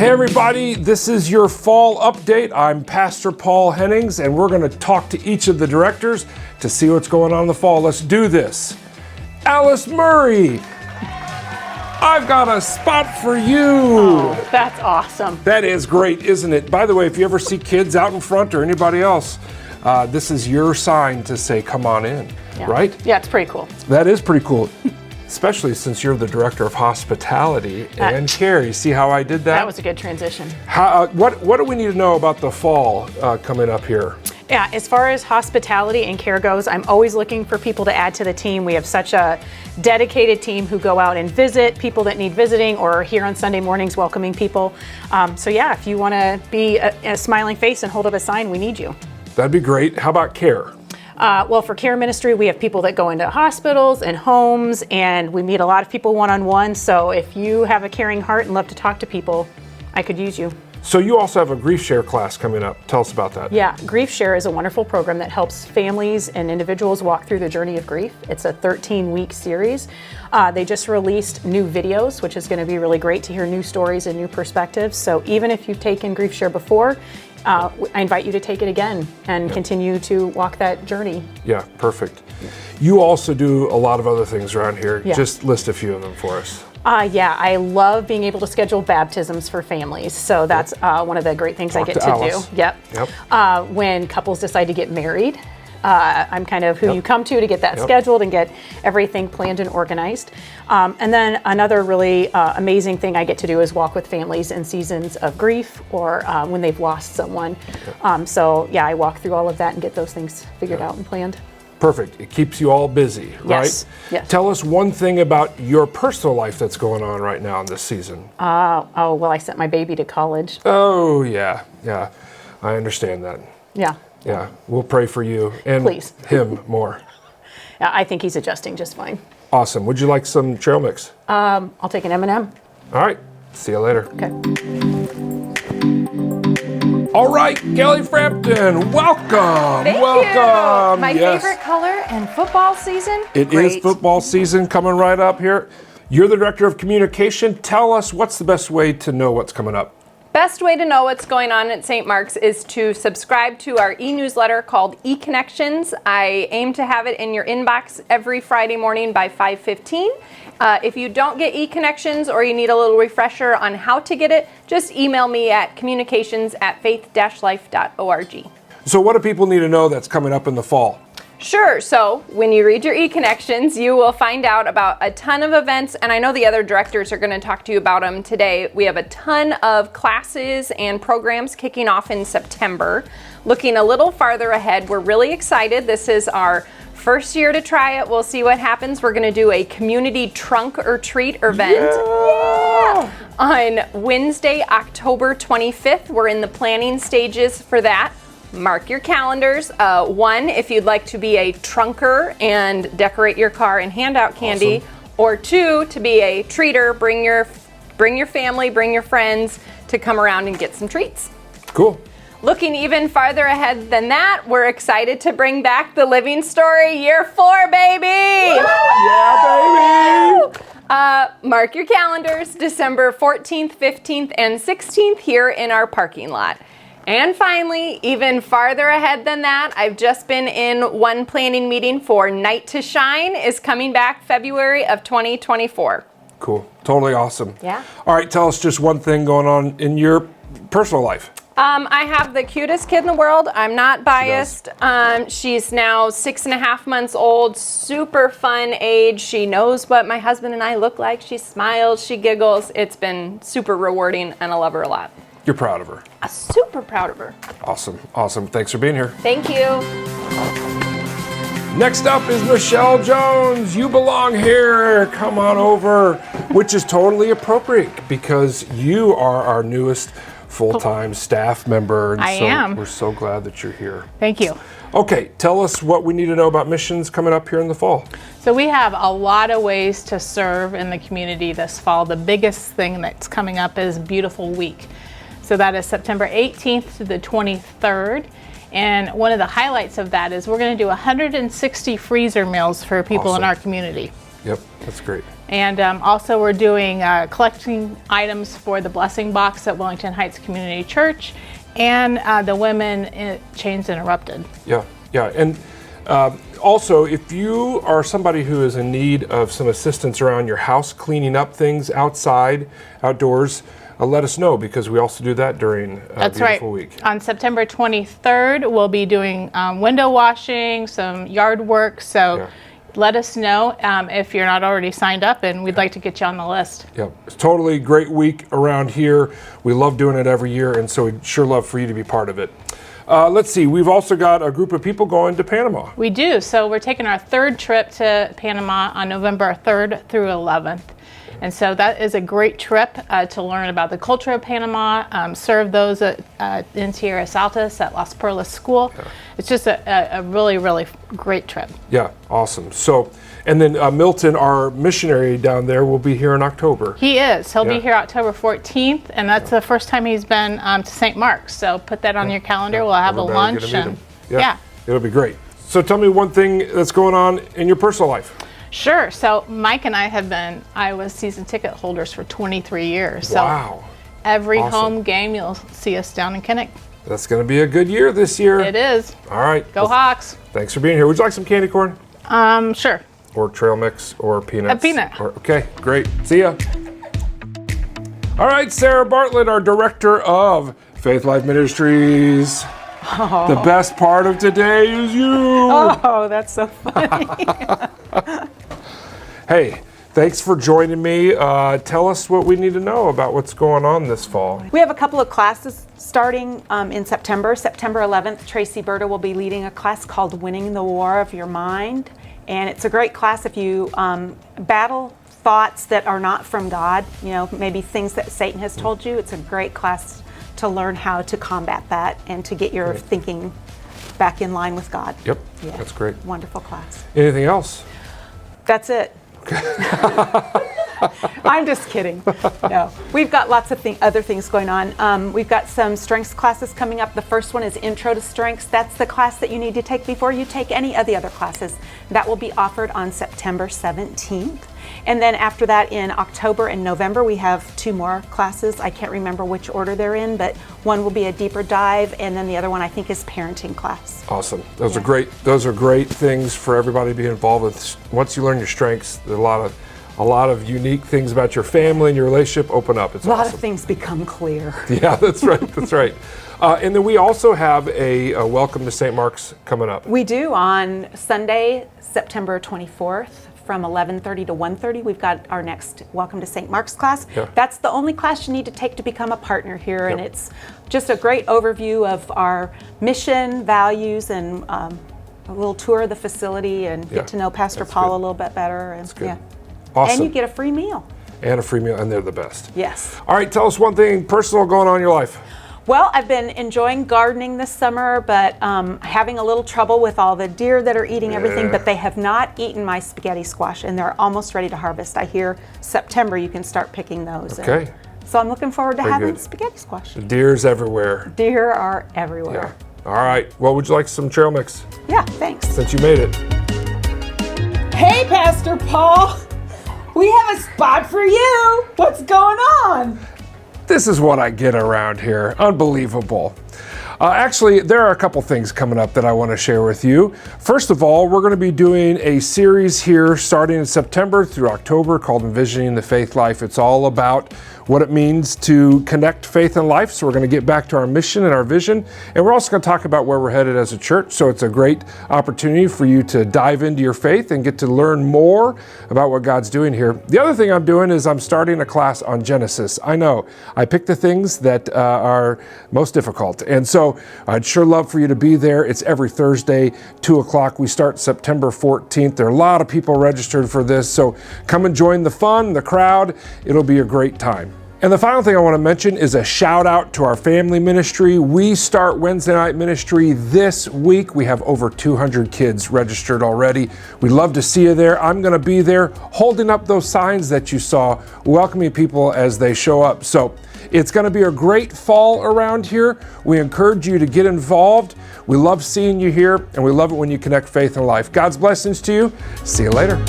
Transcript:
Hey everybody, this is your fall update. I'm Pastor Paul Hennings, and we're going to talk to each of the directors to see what's going on in the fall. Let's do this. Alice Murray, I've got a spot for you. Oh, that's awesome. That is great, isn't it? By the way, if you ever see kids out in front or anybody else, this is your sign to say, come on in, right? Yeah, it's pretty cool. That is pretty cool. Especially since you're the director of hospitality and care. You see how I did that? That was a good transition. What do we need to know about the fall coming up here? Yeah, as far as hospitality and care goes, I'm always looking for people to add to the team. We have such a dedicated team who go out and visit people that need visiting or are here on Sunday mornings welcoming people. So yeah, if you want to be a smiling face and hold up a sign, we need you. That'd be great. How about care? Well, for care ministry, we have people that go into hospitals and homes, and we meet a lot of people one-on-one. So if you have a caring heart and love to talk to people, I could use you. So you also have a Grief Share class coming up. Tell us about that. Yeah, Grief Share is a wonderful program that helps families and individuals walk through the journey of grief. It's a 13-week series. They just released new videos, which is going to be really great to hear new stories and new perspectives. So even if you've taken Grief Share before, I invite you to take it again and continue to walk that journey. Yeah, perfect. You also do a lot of other things around here. Yeah. Just list a few of them for us. Yeah, I love being able to schedule baptisms for families. So that's one of the great things I get to Alice. do. Yep. When couples decide to get married, I'm kind of who you come to get that scheduled and get everything planned and organized. And then another really amazing thing I get to do is walk with families in seasons of grief or when they've lost someone. So yeah, I walk through all of that and get those things figured out and planned. Perfect. It keeps you all busy, right? Yes. Tell us one thing about your personal life that's going on right now in this season. Well, I sent my baby to college. Oh, yeah. I understand that. Yeah, we'll pray for you and Please. him more. Yeah, I think he's adjusting just fine. Awesome. Would you like some trail mix? I'll take an M&M. All right. See you later. Okay. All right, Kelly Frampton, welcome. Thank welcome. you. My favorite color in football season. It is football season coming right up here. You're the director of communication. Tell us what's the best way to know what's coming up. Best way to know what's going on at St. Mark's is to subscribe to our e-newsletter called eConnections. I aim to have it in your inbox every Friday morning by 5:15. If you don't get eConnections or you need a little refresher on how to get it, just email me at communications@faith-life.org. So what do people need to know that's coming up in the fall? Sure. So when you read your eConnections, you will find out about a ton of events, and I know the other directors are going to talk to you about them today. We have a ton of classes and programs kicking off in September. Looking a little farther ahead, we're really excited. This is our first year to try it. We'll see what happens. We're going to do a community trunk or treat event on Wednesday, October 25th. We're in the planning stages for that. Mark your calendars. One, if you'd like to be a trunker and decorate your car and hand out candy, Awesome. Or two, to be a treater, bring your family, bring your friends to come around and get some treats. Cool. Looking even farther ahead than that, we're excited to bring back the Living Story Year 4, baby! Yeah, baby! Mark your calendars, December 14th, 15th, and 16th here in our parking lot. And finally, even farther ahead than that, I've just been in one planning meeting for Night to Shine is coming back February of 2024. Cool. Totally awesome. Yeah. All right, tell us just one thing going on in your personal life. I have the cutest kid in the world. I'm not biased. She's now 6.5 months old, super fun age. She knows what my husband and I look like. She smiles, she giggles. It's been super rewarding, and I love her a lot. You're proud of her. I'm super proud of her. Awesome. Thanks for being here. Thank you. Next up is Michelle Jones. You belong here. Come on over, which is totally appropriate because you are our newest full-time staff member. And I am. We're so glad that you're here. Thank you. Okay, tell us what we need to know about missions coming up here in the fall. So we have a lot of ways to serve in the community this fall. The biggest thing that's coming up is Beautiful Week. So that is September 18th to the 23rd. And one of the highlights of that is we're going to do 160 freezer meals for people in Awesome. our community. Yep, that's great. And also we're doing collecting items for the Blessing Box at Wellington Heights Community Church and the Women in Chains Interrupted. Yeah, and also, if you are somebody who is in need of some assistance around your house, cleaning up things outside, outdoors, let us know, because we also do that during That's Beautiful right. Week. On September 23rd, we'll be doing window washing, some yard work. So let us know if you're not already signed up, and we'd like to get you on the list. Yeah, it's totally great week around here. We love doing it every year, and so we'd sure love for you to be part of it. Let's see, we've also got a group of people going to Panama. We do. So we're taking our third trip to Panama on November 3rd through 11th. And so that is a great trip to learn about the culture of Panama, serve those in Tierra Saltas at Las Perlas School. Yeah. It's just a really, really great trip. Yeah, awesome. So, and then Milton, our missionary down there, will be here in October. He is. He'll be here October 14th, and that's the first time he's been to St. Mark's. So put that on your calendar. We'll have a lunch. And it'll be great. So tell me one thing that's going on in your personal life. Sure. So Mike and I have been Iowa season ticket holders for 23 years. Wow. So every home game you'll see us down in Kinnick. That's going to be a good year this year. It is. All right. Go Hawks. Thanks for being here. Would you like some candy corn? Sure. Or trail mix or peanuts? A peanut. Okay, great. See ya. All right, Sarah Bartlett, our director of Faith Life Ministries. Oh. The best part of today is you. Oh, that's so funny. Hey, thanks for joining me. Tell us what we need to know about what's going on this fall. We have a couple of classes starting in September. September 11th, Tracy Berta will be leading a class called Winning the War of Your Mind. And it's a great class if you battle thoughts that are not from God, maybe things that Satan has told you. It's a great class to learn how to combat that and to get your thinking back in line with God. Yep, that's great. Wonderful class. Anything else? That's it. I'm just kidding. No, we've got lots of other things going on. We've got some strengths classes coming up. The first one is Intro to Strengths. That's the class that you need to take before you take any of the other classes. That will be offered on September 17th. And then after that, in October and November, we have 2 more classes. I can't remember which order they're in, but one will be a deeper dive, and then the other one I think is parenting class. Awesome. Those are great. Those are great things for everybody to be involved with. Once you learn your strengths, there's a lot of unique things about your family and your relationship open up. It's a lot awesome. of things become clear. Yeah, that's right. That's right. And then we also have a Welcome to St. Mark's coming up. We do on Sunday, September 24th. From 11:30 to 1:30, we've got our next Welcome to St. Mark's class. Yeah. That's the only class you need to take to become a partner here, and it's just a great overview of our mission, values, and a little tour of the facility and get to know Pastor Paul a little bit better. And, that's good. Awesome. And you get a free meal. And a free meal, and they're the best. Yes. All right, tell us one thing personal going on in your life. Well, I've been enjoying gardening this summer, but having a little trouble with all the deer that are eating everything, but they have not eaten my spaghetti squash, and they're almost ready to harvest. I hear September you can start picking those. Okay. So I'm looking forward to having spaghetti squash. The deer's everywhere. Deer are everywhere. Yeah. All right. Well, would you like some trail mix? Yeah, thanks. Since you made it. Hey, Pastor Paul. We have a spot for you. What's going on? This is what I get around here. Unbelievable. Actually, there are a couple things coming up that I want to share with you. First of all, we're going to be doing a series here starting in September through October called Envisioning the Faith Life. It's all about what it means to connect faith and life. So we're going to get back to our mission and our vision. And we're also going to talk about where we're headed as a church. So it's a great opportunity for you to dive into your faith and get to learn more about what God's doing here. The other thing I'm doing is I'm starting a class on Genesis. I know, I picked the things that are most difficult. And so I'd sure love for you to be there. It's every Thursday, 2 o'clock. We start September 14th. There are a lot of people registered for this. So come and join the fun, the crowd. It'll be a great time. And the final thing I want to mention is a shout out to our family ministry. We start Wednesday night ministry this week. We have over 200 kids registered already. We'd love to see you there. I'm going to be there holding up those signs that you saw, welcoming people as they show up. So it's going to be a great fall around here. We encourage you to get involved. We love seeing you here, and we love it when you connect faith and life. God's blessings to you. See you later.